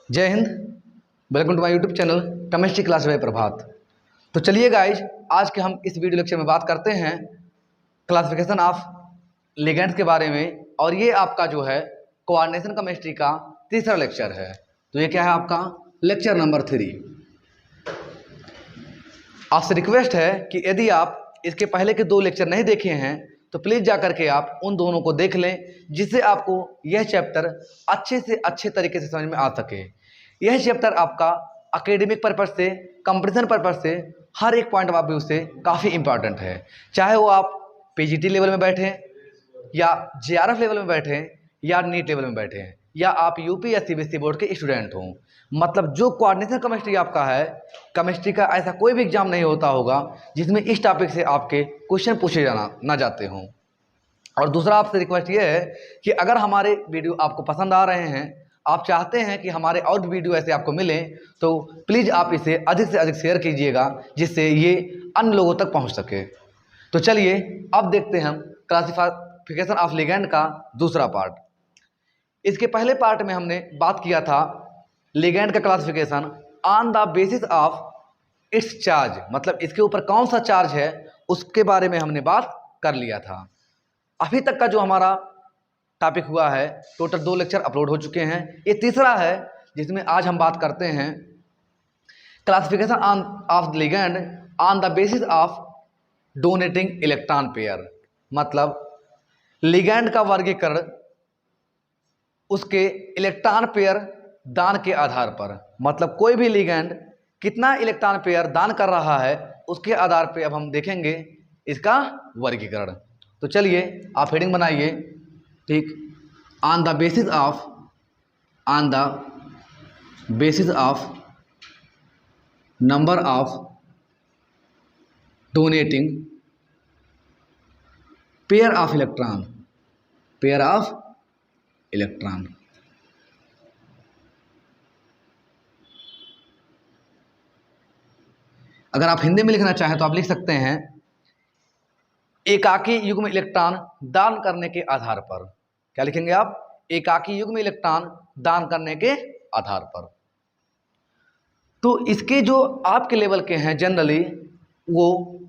जय हिंद। Welcome to my YouTube channel chemistry class by Prabhat. तो चलिए गाइज, आज के हम इस वीडियो लेक्चर में बात करते हैं क्लासिफिकेशन ऑफ लिगेंड्स के बारे में, और ये आपका जो है कोऑर्डिनेशन केमिस्ट्री का तीसरा लेक्चर है। तो ये क्या है, आपका लेक्चर नंबर 3। आपसे रिक्वेस्ट है कि यदि आप इसके पहले के 2 लेक्चर नहीं देखे हैं तो प्लीज़ जा करके आप उन दोनों को देख लें, जिससे आपको यह चैप्टर अच्छे से अच्छे तरीके से समझ में आ सके। यह चैप्टर आपका एकेडमिक पर्पस से, कंपटीशन पर्पस से, हर एक पॉइंट ऑफ व्यू से काफ़ी इंपॉर्टेंट है। चाहे वो आप पीजीटी लेवल में बैठे या जेआरएफ लेवल में बैठे या नीट लेवल में बैठे या आप यूपी या सीबीएसई बोर्ड के स्टूडेंट हों, मतलब जो कोऑर्डिनेशन केमिस्ट्री आपका है, केमिस्ट्री का ऐसा कोई भी एग्जाम नहीं होता होगा जिसमें इस टॉपिक से आपके क्वेश्चन पूछे ना जाते हों। और दूसरा आपसे रिक्वेस्ट ये है कि अगर हमारे वीडियो आपको पसंद आ रहे हैं, आप चाहते हैं कि हमारे और भी वीडियो ऐसे आपको मिलें, तो प्लीज़ आप इसे अधिक से अधिक शेयर कीजिएगा, जिससे ये अन्य लोगों तक पहुंच सके। तो चलिए अब देखते हैं हम क्लासिफिकेशन ऑफ लिगेंड का दूसरा पार्ट। इसके पहले पार्ट में हमने बात किया था लिगेंड का classification on the basis of its charge, मतलब इसके ऊपर कौन सा चार्ज है उसके बारे में हमने बात कर लिया था। अभी तक का जो हमारा टॉपिक हुआ है, टोटल 2 लेक्चर अपलोड हो चुके हैं। ये तीसरा है जिसमें आज हम बात करते हैं classification of ligand on the basis of donating electron pair, मतलब लिगेंड का वर्गीकरण उसके इलेक्ट्रॉन पेयर दान के आधार पर, मतलब कोई भी लिगेंड कितना इलेक्ट्रॉन पेयर दान कर रहा है उसके आधार पर अब हम देखेंगे इसका वर्गीकरण। तो चलिए आप हेडिंग बनाइए, ठीक। On the basis of number of donating pair of electron. अगर आप हिंदी में लिखना चाहें तो आप लिख सकते हैं एकाकी युग्म इलेक्ट्रॉन दान करने के आधार पर। क्या लिखेंगे आप? एकाकी युग्म इलेक्ट्रॉन दान करने के आधार पर। तो इसके जो आपके लेवल के हैं जनरली वो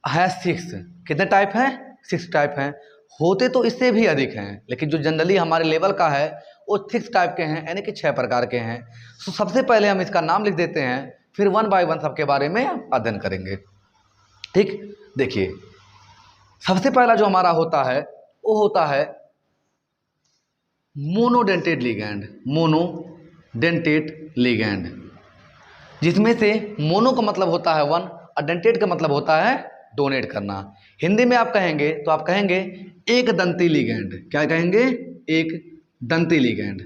है 6। कितने टाइप हैं? 6 टाइप हैं। होते तो इससे भी अधिक हैं, लेकिन जो जनरली हमारे लेवल का है वो 6 टाइप के हैं, यानी कि 6 प्रकार के हैं। तो सबसे पहले हम इसका नाम लिख देते हैं, फिर 1 बाय 1 सबके बारे में अध्ययन करेंगे, ठीक। देखिए, सबसे पहला जो हमारा होता है वो होता है मोनोडेंटेट लिगेंड, जिसमें से मोनो का मतलब होता है 1 और डेंटेट का मतलब होता है डोनेट करना। हिंदी में आप कहेंगे तो आप कहेंगे एक दंती लिगेंड। क्या कहेंगे? एक दंती लिगेंड,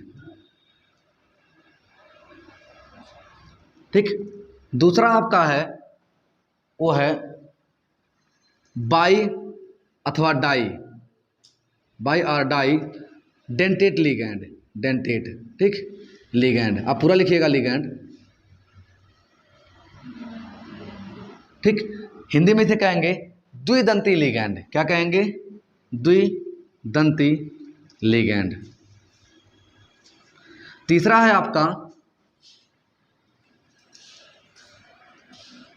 ठीक। दूसरा आपका है वो है बाई अथवा डाई डेंटेट लिगेंड, ठीक। लिगेंड आप पूरा लिखिएगा, लिगेंड, ठीक। हिंदी में से कहेंगे द्विदंती लिगेंड। क्या कहेंगे? द्विदंती लिगेंड। तीसरा है आपका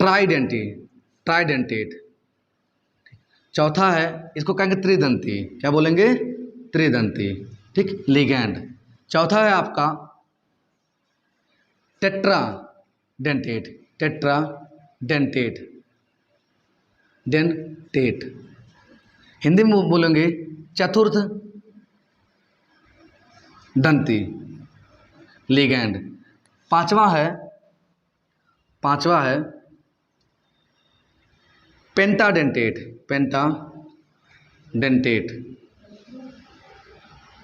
ट्राइडेंटेट। चौथा है, इसको कहेंगे त्रिदंती। क्या बोलेंगे? त्रिदंती, ठीक, लिगेंड। चौथा है आपका टेट्राडेंटेट। हिंदी में बोलेंगे चतुर्थ दंती लिगेंड। पांचवा है पेंटाडेंटेट।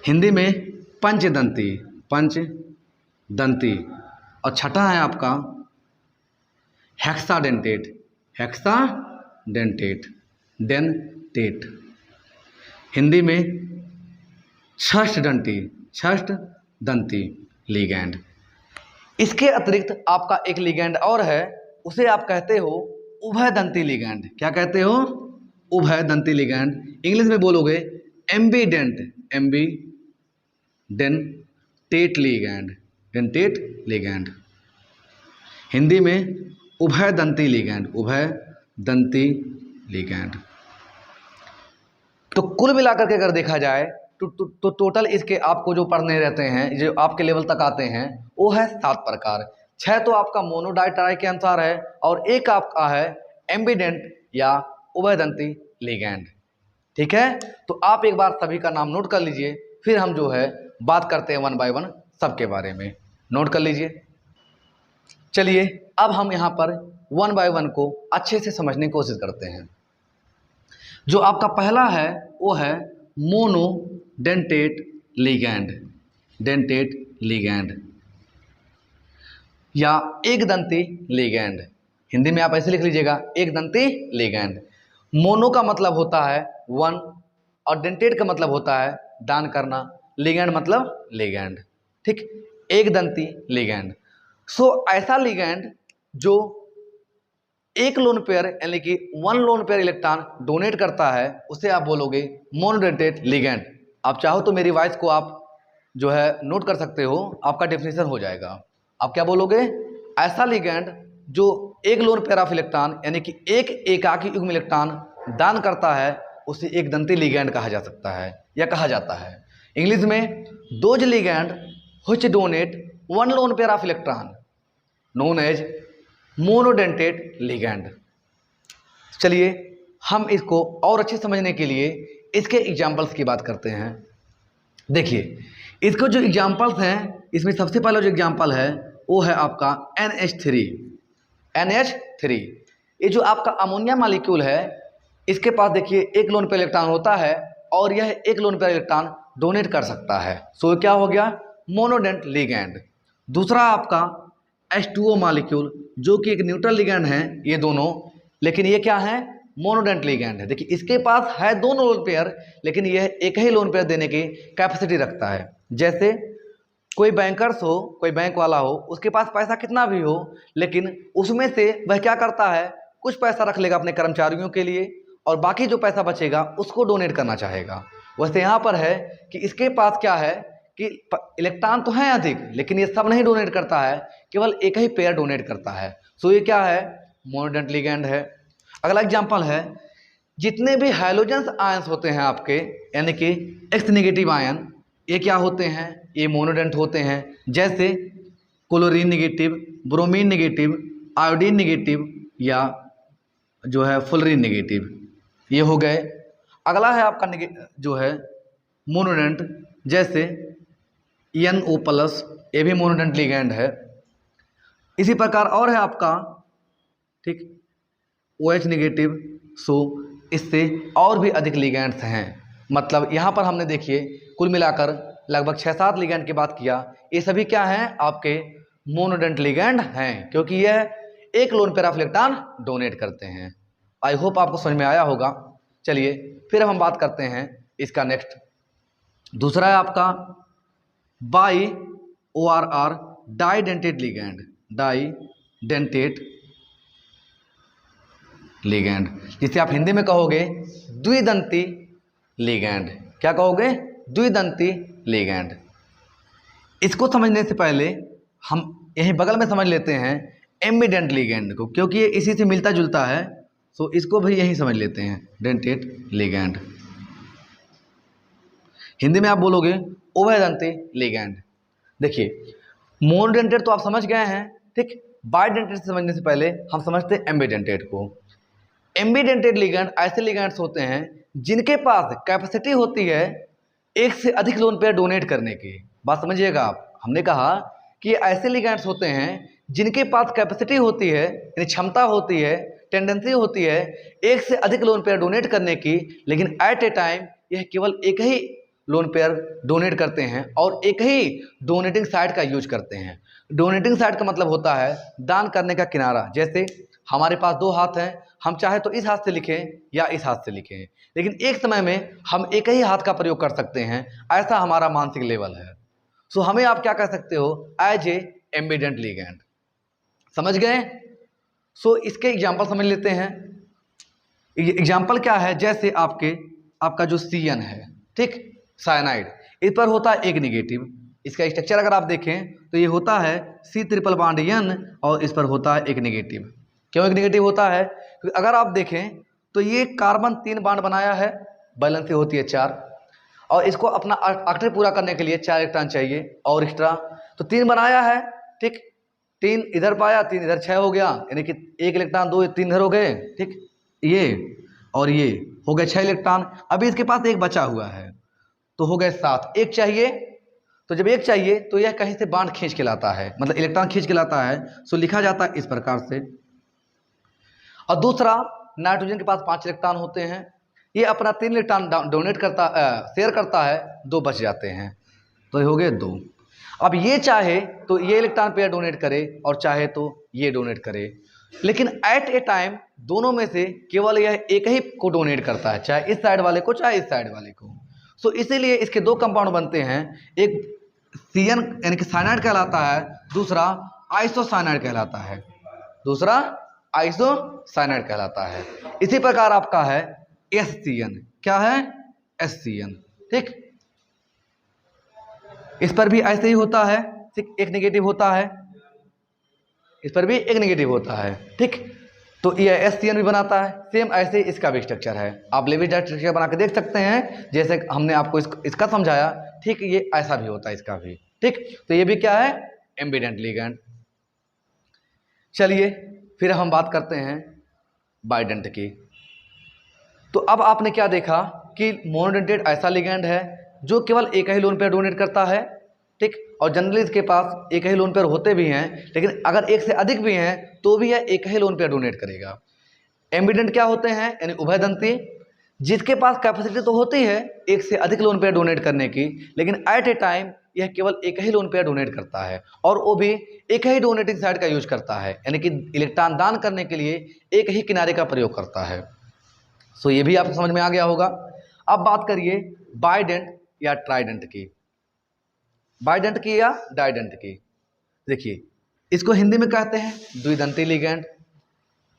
हिंदी में पंचदंती। और छठा है आपका हेक्साडेंटेट। हिंदी में षष्ठ दंती लिगेंड। इसके अतिरिक्त आपका एक लिगेंड और है, उसे आप कहते हो उभयदंती लिगेंड। क्या कहते हो? उभयदंती लिगेंड। इंग्लिश में बोलोगे ambidentate ligand. Dentate ligand. Hindi में उभयदंती लिगैंड, उभयदंती लिगैंड। तो कुल मिलाकर के अगर देखा जाए तो टोटल इसके आपको जो पढ़ने रहते हैं, जो आपके लेवल तक आते हैं, वो है 7 प्रकार। 6 तो आपका मोनोडाइट्राई के अनुसार है और एक आपका है एम्बिडेंट या उभयदंती लिगैंड। ठीक है, तो आप एक बार सभी का नाम नोट कर लीजिए, फिर हम जो है बात करते हैं 1 बाय 1 सबके बारे में। नोट कर लीजिए। चलिए अब हम यहाँ पर 1 बाय 1 को अच्छे से समझने की कोशिश करते हैं। जो आपका पहला है वो है मोनोडेंटेट लिगैंड, डेंटेट लिगैंड या एक दंती लिगैंड। हिंदी में आप ऐसे लिख लीजिएगा, एक दंती लिगैंड। मोनो का मतलब होता है 1 और डेंटेट का मतलब होता है दान करना, लिगैंड मतलब लिगैंड। ठीक, एक दंती लिगैंड। सो ऐसा लिगैंड जो एक लोन पेयर यानी कि 1 लोन पेयर इलेक्ट्रॉन डोनेट करता है, उसे आप बोलोगे मोनोडेंटेट लिगैंड। आप चाहो तो मेरी वॉइस को आप जो है नोट कर सकते हो, आपका डेफिनेशन हो जाएगा। आप क्या बोलोगे, ऐसा लिगैंड जो एक लोन पेयर ऑफ इलेक्ट्रॉन यानी कि एक एकाकी युग्म इलेक्ट्रॉन दान करता है, उसे एक दंती लिगैंड कहा जा सकता है या कहा जाता है। इंग्लिश में those ligand which donate 1 lone pair of electron known as monodentate ligand. चलिए हम इसको और अच्छे समझने के लिए इसके एग्जाम्पल्स की बात करते हैं। देखिए इसको जो एग्जाम्पल्स हैं, इसमें सबसे पहला जो एग्जाम्पल है वो है आपका NH3। NH3 ये जो आपका अमोनिया मॉलिक्यूल है, इसके पास देखिए एक लोन पेयर इलेक्ट्रॉन होता है और यह एक लोन पेयर इलेक्ट्रॉन डोनेट कर सकता है। सो क्या हो गया, मोनोडेंट लिगैंड। दूसरा आपका H2O मॉलिक्यूल जो कि एक न्यूट्रल लिगैंड है ये दोनों, लेकिन ये क्या है, मोनोडेंट लिगैंड है। देखिए इसके पास है दोनों लोन पेयर, लेकिन यह एक ही लोन पेयर देने की कैपेसिटी रखता है। जैसे कोई बैंकर्स हो, कोई बैंक वाला हो, उसके पास पैसा कितना भी हो, लेकिन उसमें से वह क्या करता है, कुछ पैसा रख लेगा अपने कर्मचारियों के लिए और बाकी जो पैसा बचेगा उसको डोनेट करना चाहेगा। वैसे यहाँ पर है कि इसके पास क्या है कि इलेक्ट्रॉन तो है अधिक, लेकिन ये सब नहीं डोनेट करता है, केवल एक ही पेयर डोनेट करता है। सो ये क्या है, मोनोडेंट लिगैंड है। अगला एग्जांपल है, जितने भी हाइड्रोजन आयंस होते हैं आपके यानी कि एक्स नेगेटिव आयन, ये क्या होते हैं, ये मोनोडेंट होते हैं। जैसे chlorine negative, bromine negative, iodine negative या जो है फ्लोरीन नेगेटिव, ये हो गए। अगला है आपका जो है मोनोडेंट, जैसे NO+, ये भी मोनोडेंट लिगैंड है। इसी प्रकार और है आपका, ठीक, OH नेगेटिव। सो इससे और भी अधिक लिगैंड्स हैं। मतलब यहाँ पर हमने देखिए कुल मिलाकर लगभग 6-7 लिगैंड की बात किया। ये सभी क्या हैं, आपके मोनोडेंट लिगैंड हैं, क्योंकि यह एक loan pair of electron donate करते हैं। आई होप आपको समझ में आया होगा। चलिए फिर हम बात करते हैं इसका नेक्स्ट। दूसरा है आपका बाई ORR डाइडेंटेट लिगैंड, डाइडेंटेट लिगैंड, जिसे आप हिंदी में कहोगे द्विदंती लिगैंड। क्या कहोगे, द्विदंती लिगैंड। इसको समझने से पहले हम यहीं बगल में समझ लेते हैं एम्बिडेंट लिगैंड को, क्योंकि ये इसी से मिलता जुलता है। सो इसको भी यहीं समझ लेते हैं, डेंटेट लिगैंड। हिंदी में आप बोलोगे उभयदंती लिगैंड। देखिए मोनोडेंटेट तो आप समझ गए हैं, ठीक। बाइडेंटेट से समझने से पहले हम समझते हैं एम्बिडेंटेट को। एम्बिडेंटेट लिगैंड ऐसे लिगैंड्स होते हैं जिनके पास कैपेसिटी होती है एक से अधिक लोन पेयर डोनेट करने की। बात समझिएगा आप, हमने कहा कि ऐसे लिगैंड्स होते हैं जिनके पास कैपेसिटी होती है, यानी क्षमता होती है, टेंडेंसी होती है एक से अधिक लोन पेयर डोनेट करने की, लेकिन एट ए टाइम यह केवल एक ही लोन पेयर डोनेट करते हैं और एक ही डोनेटिंग साइड का यूज करते हैं। डोनेटिंग साइड का मतलब होता है दान करने का किनारा। जैसे हमारे पास 2 हाथ हैं, हम चाहे तो इस हाथ से लिखें या इस हाथ से लिखें, लेकिन एक समय में हम एक ही हाथ का प्रयोग कर सकते हैं। ऐसा हमारा मानसिक लेवल है। सो हमें आप क्या कह सकते हो, एज ए एम्बिडेंट लिगैंड। समझ गए। सो इसके एग्जाम्पल समझ लेते हैं। एग्जाम्पल क्या है, जैसे आपका जो CN है, ठीक, साइनाइड, इस पर होता है एक नेगेटिव इसका स्ट्रक्चर अगर आप देखें तो ये होता है C ट्रिपल बॉन्ड N और इस पर होता है एक नेगेटिव। क्यों एक नेगेटिव होता है? क्योंकि अगर आप देखें तो ये कार्बन 3 बॉन्ड बनाया है, वैलेंसी होती है 4 और इसको अपना ऑक्टेट पूरा करने के लिए 4 इलेक्ट्रॉन चाहिए और एक्स्ट्रा, तो 3 बनाया है, ठीक, 3 इधर पाया, 3 इधर, 6 हो गया, यानी कि 1 इलेक्ट्रॉन 2 3 इधर हो गए, ठीक, ये और ये हो गए 6 इलेक्ट्रॉन। अभी इसके पास एक बचा हुआ है तो हो गए 7, एक चाहिए, तो जब एक चाहिए तो यह कहीं से बॉन्ड खींच के लाता है, मतलब इलेक्ट्रॉन खींच के लाता है, सो लिखा जाता है इस प्रकार से। और दूसरा, नाइट्रोजन के पास 5 इलेक्ट्रॉन होते हैं, ये अपना 3 इलेक्ट्रॉन डोनेट करता शेयर करता है, 2 बच जाते हैं, तो ये हो गए 2। अब ये चाहे तो ये इलेक्ट्रॉन पेयर डोनेट करे और चाहे तो ये डोनेट करे, लेकिन एट ए टाइम दोनों में से केवल यह एक ही को डोनेट करता है, चाहे इस साइड वाले को चाहे इस साइड वाले को। सो इसीलिए इसके 2 कंपाउंड बनते हैं, एक CN यानी कि साइनाइड कहलाता है, दूसरा आइसोसाइनाइड कहलाता है, दूसरा आइसोसाइनाइड कहलाता है। इसी प्रकार आपका है SCN, क्या है? SCN, ठीक, इस पर भी ऐसे ही होता है, ठीक, एक नेगेटिव होता है, इस पर भी एक नेगेटिव होता है, ठीक, तो ये SCN भी बनाता है, सेम ऐसे इसका भी स्ट्रक्चर है। आप लेविस स्ट्रक्चर बना के देख सकते हैं, जैसे हमने आपको इसका समझाया, ठीक, ये ऐसा भी होता है इसका भी, ठीक, तो ये भी क्या है? Ambient ligand. चलिए फिर हम बात करते हैं बाइडेंट की। तो अब आपने क्या देखा कि मोनोडेंटेट ऐसा लिगैंड है जो केवल एक ही लोन पेयर डोनेट करता है, ठीक, और जनरली इसके पास एक ही लोन पेयर होते भी हैं, लेकिन अगर एक से अधिक भी हैं तो भी यह एक ही लोन पेयर डोनेट करेगा। एम्बिडेंट क्या होते हैं? यानी उभयदंती, जिसके पास कैपेसिटी तो होती है एक से अधिक लोन पेयर डोनेट करने की, लेकिन एट ए टाइम यह केवल एक ही लोन पेयर डोनेट करता है और वो भी एक ही डोनेटिंग साइड का यूज करता है, यानी कि इलेक्ट्रॉन दान करने के लिए एक ही किनारे का प्रयोग करता है। सो ये भी आपको समझ में आ गया होगा। अब बात करिए बाइडेंट या ट्राइडेंट की, बाइडेंट की या डाइडेंट की। देखिए इसको हिंदी में कहते हैं द्विदंती लिगैंड।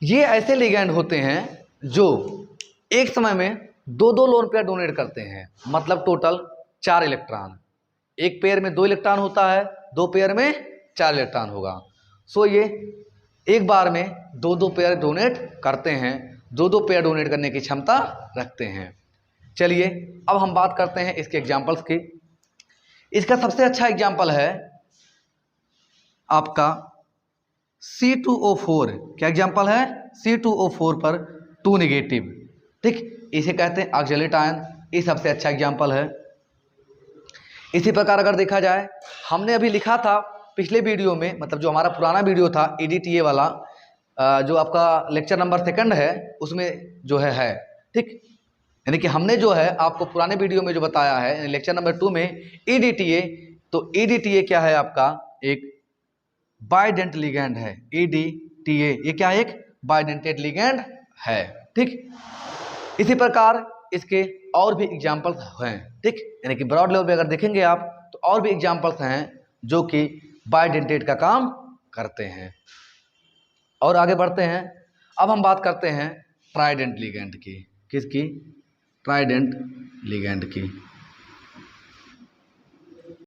ये ऐसे लिगैंड होते हैं जो एक समय में 2-2 लोन पेयर डोनेट करते हैं, मतलब टोटल 4 इलेक्ट्रॉन, एक पेयर में 2 इलेक्ट्रॉन होता है, 2 पेयर में 4 इलेक्ट्रॉन होगा। सो ये एक बार में 2-2 पेयर डोनेट करते हैं, 2-2 पेयर डोनेट करने की क्षमता रखते हैं। चलिए अब हम बात करते हैं इसके एग्जाम्पल्स की। इसका सबसे अच्छा एग्जाम्पल है आपका C2O4। क्या एग्जाम्पल है? C2O4 पर 2 नेगेटिव, ठीक, इसे कहते हैं ऑक्जेलेट आयन, ये सबसे अच्छा एग्जाम्पल है। इसी प्रकार अगर देखा जाए, हमने अभी लिखा था पिछले वीडियो में, मतलब जो हमारा पुराना वीडियो था EDTA वाला, जो आपका लेक्चर नंबर 2 है, उसमें जो है, ठीक, यानी कि हमने जो है आपको पुराने वीडियो में जो बताया है लेक्चर नंबर 2 में EDTA, तो EDTA क्या है? आपका एक बाइडेंट लिगैंड है। EDTA ये क्या है? एक बाइडेंटेड लिगैंड है, ठीक। इसी प्रकार इसके और भी एग्जाम्पल्स हैं, ठीक, यानी कि ब्रॉड लेवल पे अगर देखेंगे आप तो और भी एग्जाम्पल्स हैं जो कि बाइडेंटेट का काम करते हैं। और आगे बढ़ते हैं, अब हम बात करते हैं ट्राइडेंट लिगैंड की। किसकी? ट्राइडेंट लिगैंड की।